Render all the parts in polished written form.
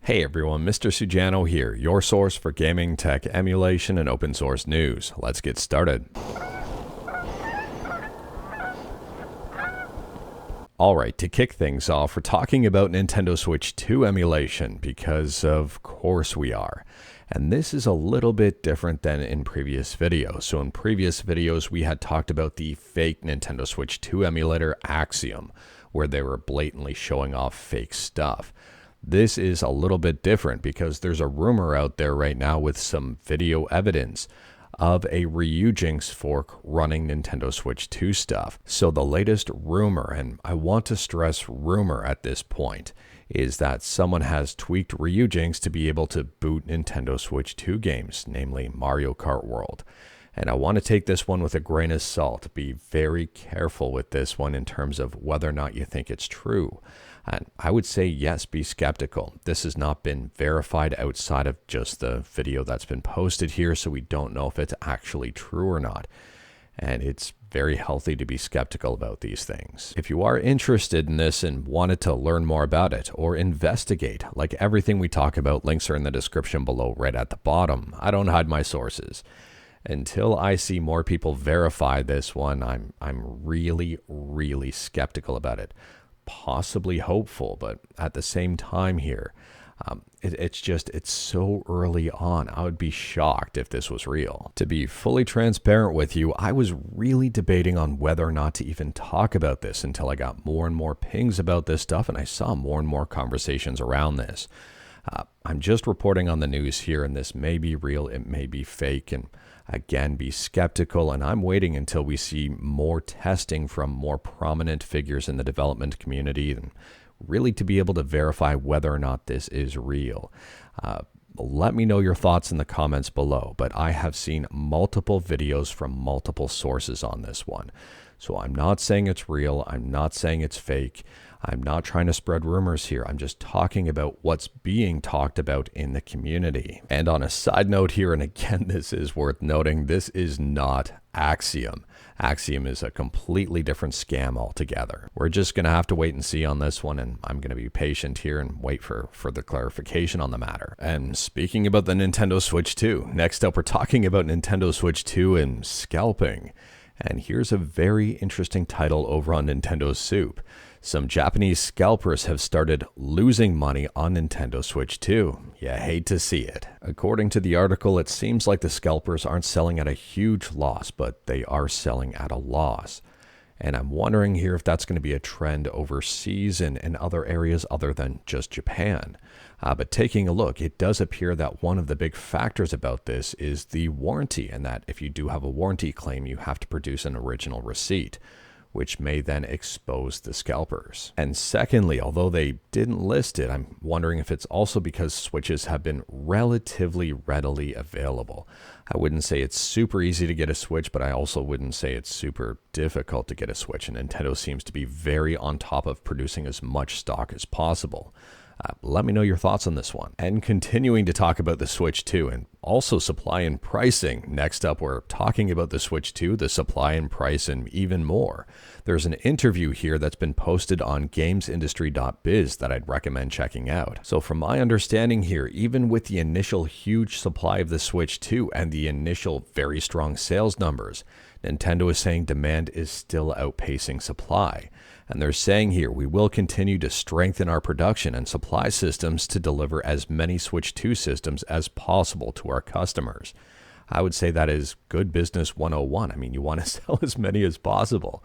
Hey everyone, Mr. Sujano here, your source for gaming, tech, emulation, and open source news. Let's get started. Alright, to kick things off, we're talking about Nintendo Switch 2 emulation, because of course we are. And this is a little bit different than in previous videos. So in previous videos, we had talked about the fake Nintendo Switch 2 emulator Axiom, where they were blatantly showing off fake stuff. This is a little bit different because there's a rumor out there right now with some video evidence of a Ryujinx fork running Nintendo Switch 2 stuff. So the latest rumor, and I want to stress rumor at this point, is that someone has tweaked Ryujinx to be able to boot Nintendo Switch 2 games, namely Mario Kart World. And I want to take this one with a grain of salt. Be very careful with this one in terms of whether or not you think it's true. And I would say yes, be skeptical. This has not been verified outside of just the video that's been posted here, so we don't know if it's actually true or not. And it's very healthy to be skeptical about these things. If you are interested in this and wanted to learn more about it or investigate, like everything we talk about, links are in the description below right at the bottom. I don't hide my sources. Until I see more people verify this one, I'm really skeptical about it. Possibly hopeful, but at the same time here, it's so early on. I would be shocked if this was real. To be fully transparent with you, I was really debating on whether or not to even talk about this until I got more and more pings about this stuff and I saw more and more conversations around this. I'm just reporting on the news here, and this may be real, it may be fake, and again, be skeptical, and I'm waiting until we see more testing from more prominent figures in the development community and really to be able to verify whether or not this is real. Let me know your thoughts in the comments below, but I have seen multiple videos from multiple sources on this one. So I'm not saying it's real, I'm not saying it's fake, I'm not trying to spread rumors here, I'm just talking about what's being talked about in the community. And on a side note here, and again this is worth noting, this is not Axiom. Axiom is a completely different scam altogether. We're just going to have to wait and see on this one, and I'm going to be patient here and wait for further clarification on the matter. And speaking about the Nintendo Switch 2, next up we're talking about Nintendo Switch 2 and scalping. And here's a very interesting title over on Nintendo Soup. Some Japanese scalpers have started losing money on Nintendo Switch 2. You hate to see it. According to the article, it seems like the scalpers aren't selling at a huge loss, but they are selling at a loss. And I'm wondering here if that's going to be a trend overseas and in other areas other than just Japan. But taking a look, it does appear that one of the big factors about this is the warranty, and that if you do have a warranty claim, you have to produce an original receipt, which may then expose the scalpers. And secondly, although they didn't list it, I'm wondering if it's also because Switches have been relatively readily available. I wouldn't say it's super easy to get a Switch, but I also wouldn't say it's super difficult to get a Switch, and Nintendo seems to be very on top of producing as much stock as possible. Let me know your thoughts on this one. And continuing to talk about the Switch 2 and also supply and pricing. Next up, we're talking about the Switch 2, the supply and price, and even more. There's an interview here that's been posted on gamesindustry.biz that I'd recommend checking out. So from my understanding here, even with the initial huge supply of the Switch 2 and the initial very strong sales numbers, Nintendo is saying demand is still outpacing supply. And they're saying here, we will continue to strengthen our production and supply systems to deliver as many Switch 2 systems as possible to our customers. I would say that is good business 101. I mean, you want to sell as many as possible.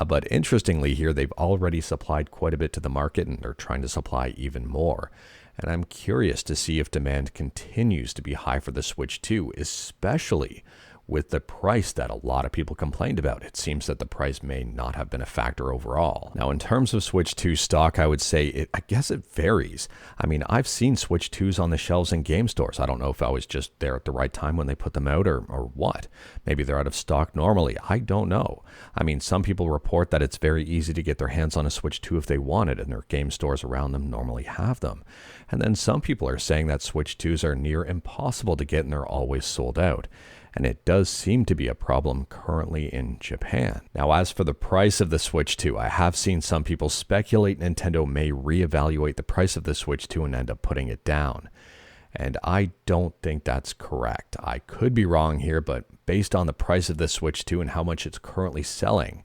But interestingly here, they've already supplied quite a bit to the market, and they're trying to supply even more. And I'm curious to see if demand continues to be high for the Switch 2, especially with the price that a lot of people complained about. It seems that the price may not have been a factor overall. Now, in terms of Switch 2 stock, I would say I guess it varies. I mean, I've seen Switch 2s on the shelves in game stores. I don't know if I was just there at the right time when they put them out or what. Maybe they're out of stock normally. I don't know. I mean, some people report that it's very easy to get their hands on a Switch 2 if they want it, and their game stores around them normally have them. And then some people are saying that Switch 2s are near impossible to get and they're always sold out. and it does seem to be a problem currently in Japan. Now, as for the price of the Switch 2, I have seen some people speculate Nintendo may reevaluate the price of the Switch 2 and end up putting it down. And I don't think that's correct. I could be wrong here, but based on the price of the Switch 2 and how much it's currently selling,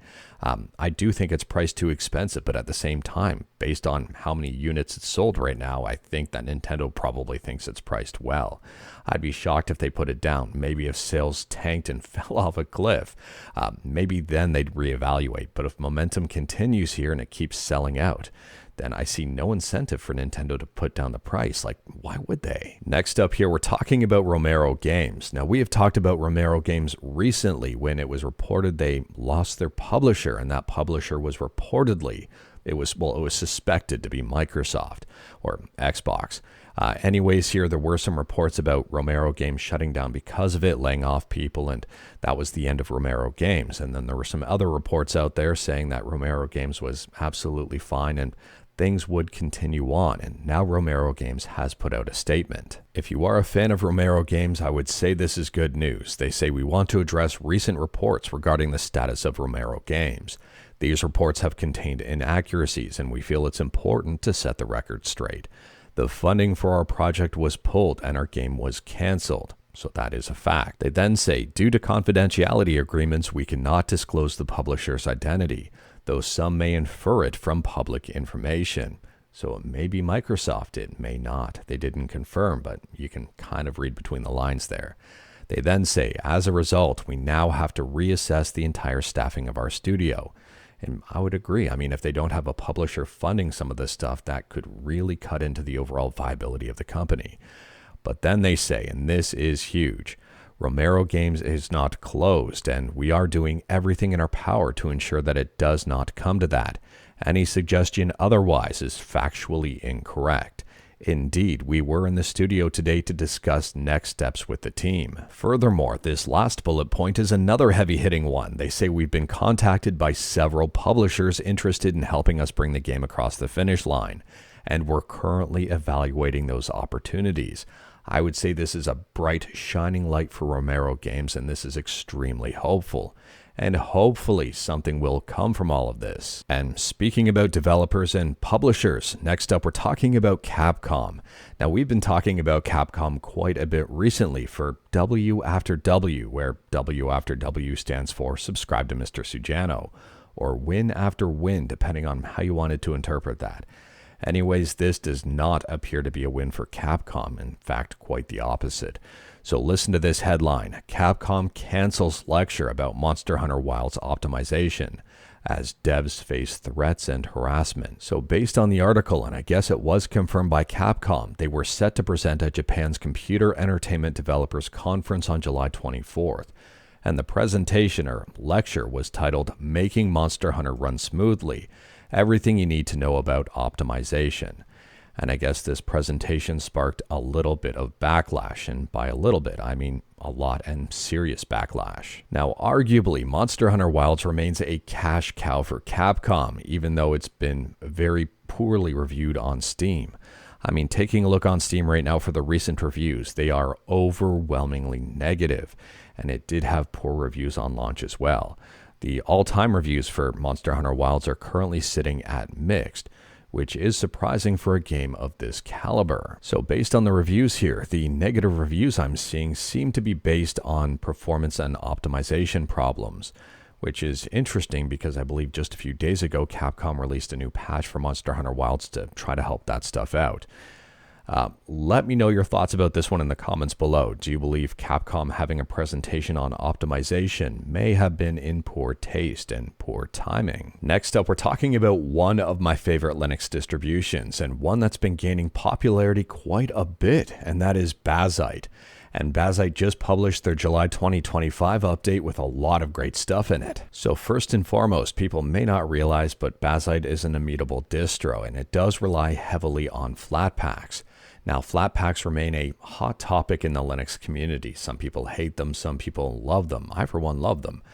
I do think it's priced too expensive. But at the same time, based on how many units it's sold right now, I think that Nintendo probably thinks it's priced well. I'd be shocked if they put it down. Maybe if sales tanked and fell off a cliff, maybe then they'd reevaluate. But if momentum continues here and it keeps selling out, then I see no incentive for Nintendo to put down the price. Like, why would they? Next up here, we're talking about Romero Games. Now, we have talked about Romero Games recently when it was reported they lost their publisher, and that publisher was reportedly, it was suspected to be Microsoft or Xbox. Anyways, here, there were some reports about Romero Games shutting down because of it, laying off people, and that was the end of Romero Games. And then there were some other reports out there saying that Romero Games was absolutely fine and things would continue on, and now Romero Games has put out a statement. If you are a fan of Romero Games, I would say this is good news. They say we want to address recent reports regarding the status of Romero Games. These reports have contained inaccuracies, and we feel it's important to set the record straight. The funding for our project was pulled, and our game was canceled. So that is a fact. They then say, due to confidentiality agreements, we cannot disclose the publisher's identity, though some may infer it from public information. So it may be Microsoft, it may not. They didn't confirm, but you can kind of read between the lines there. They then say, as a result, we now have to reassess the entire staffing of our studio. And I would agree. I mean, if they don't have a publisher funding some of this stuff, that could really cut into the overall viability of the company. But then they say, and this is huge, Romero Games is not closed, and we are doing everything in our power to ensure that it does not come to that. Any suggestion otherwise is factually incorrect. Indeed, we were in the studio today to discuss next steps with the team. Furthermore, this last bullet point is another heavy-hitting one. They say we've been contacted by several publishers interested in helping us bring the game across the finish line, and we're currently evaluating those opportunities. I would say this is a bright, shining light for Romero Games, and this is extremely hopeful. And hopefully something will come from all of this. And speaking about developers and publishers, next up we're talking about Capcom. Now, we've been talking about Capcom quite a bit recently for W after W, where W after W stands for subscribe to Mr. Sujano, or win after win, depending on how you wanted to interpret that. Anyways, this does not appear to be a win for Capcom. In fact, quite the opposite. So listen to this headline. Capcom cancels lecture about Monster Hunter Wilds optimization as devs face threats and harassment. So based on the article, and I guess it was confirmed by Capcom, they were set to present at Japan's Computer Entertainment Developers Conference on July 24th. And the presentation or lecture was titled Making Monster Hunter Run Smoothly, Everything You Need to Know About Optimization. And I guess this presentation sparked a little bit of backlash, and by a little bit, I mean a lot and serious backlash. Now, arguably, Monster Hunter Wilds remains a cash cow for Capcom, even though it's been very poorly reviewed on Steam. I mean, taking a look on Steam right now for the recent reviews, they are overwhelmingly negative, and it did have poor reviews on launch as well. The all-time reviews for Monster Hunter Wilds are currently sitting at mixed, which is surprising for a game of this caliber. So based on the reviews here, the negative reviews I'm seeing seem to be based on performance and optimization problems, which is interesting because I believe just a few days ago, Capcom released a new patch for Monster Hunter Wilds to try to help that stuff out. Let me know your thoughts about this one in the comments below. Do you believe Capcom having a presentation on optimization may have been in poor taste and poor timing? Next up, we're talking about one of my favorite Linux distributions, and one that's been gaining popularity quite a bit, and that is Bazzite. And Bazzite just published their July 2025 update with a lot of great stuff in it. So first and foremost, people may not realize, but Bazzite is an immutable distro, and it does rely heavily on Flatpaks. Now, Flatpaks remain a hot topic in the Linux community. Some people hate them, some people love them. I, for one, love them.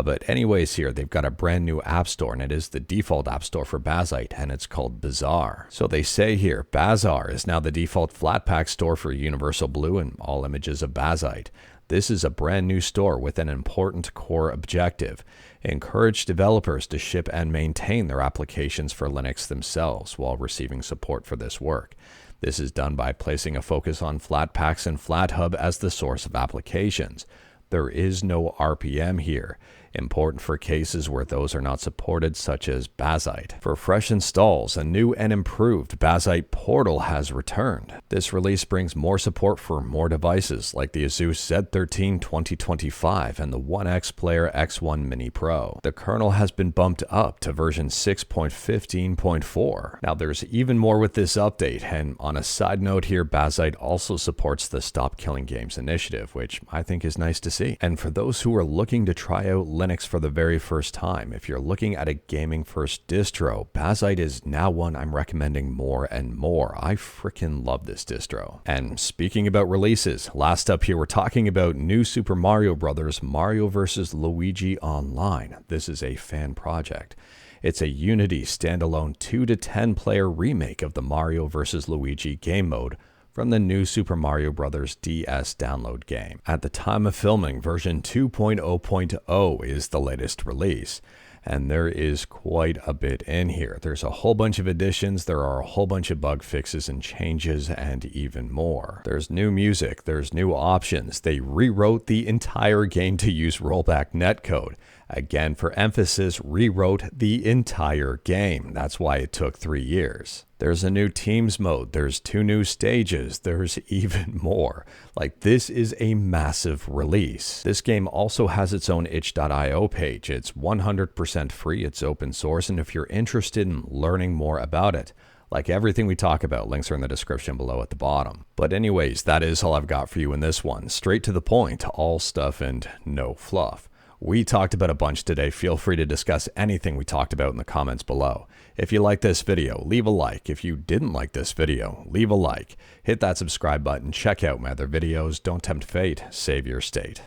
But anyways, here they've got a brand new app store, and it is the default app store for Bazzite, and it's called Bazaar. So they say here, Bazaar is now the default Flatpak store for Universal Blue and all images of Bazzite. This is a brand new store with an important core objective: encourage developers to ship and maintain their applications for Linux themselves while receiving support for this work. This is done by placing a focus on Flatpaks and FlatHub as the source of applications. There is no RPM here, important for cases where those are not supported, such as Bazzite. For fresh installs, a new and improved Bazzite portal has returned. This release brings more support for more devices like the Asus Z13 2025 and the One X Player X1 Mini Pro. The kernel has been bumped up to version 6.15.4. Now there's even more with this update, and on a side note here, Bazzite also supports the Stop Killing Games initiative, which I think is nice to see. And for those who are looking to try out Linux for the very first time, if you're looking at a gaming first distro, Bazzite is now one I'm recommending more and more. I freaking love this distro. And speaking about releases, last up here we're talking about new Super Mario Bros. Mario vs. Luigi Online. This is a fan project. It's a Unity standalone 2 to 10 player remake of the Mario vs. Luigi game mode from the new Super Mario Bros. DS download game. At the time of filming, version 2.0.0 is the latest release, and there is quite a bit in here. There's a whole bunch of additions, there are a whole bunch of bug fixes and changes, and even more. There's new music, there's new options. They rewrote the entire game to use rollback netcode. Again, for emphasis, rewrote the entire game. That's why it took 3 years. There's a new Teams mode, there's 2 new stages, there's even more. Like, this is a massive release. This game also has its own itch.io page. It's 100% free, it's open source, and if you're interested in learning more about it, like everything we talk about, links are in the description below at the bottom. But anyways, that is all I've got for you in this one. Straight to the point, all stuff and no fluff. We talked about a bunch today. Feel free to discuss anything we talked about in the comments below. If you like this video, leave a like. If you didn't like this video, leave a like. Hit that subscribe button. Check out my other videos. Don't tempt fate. Save your state.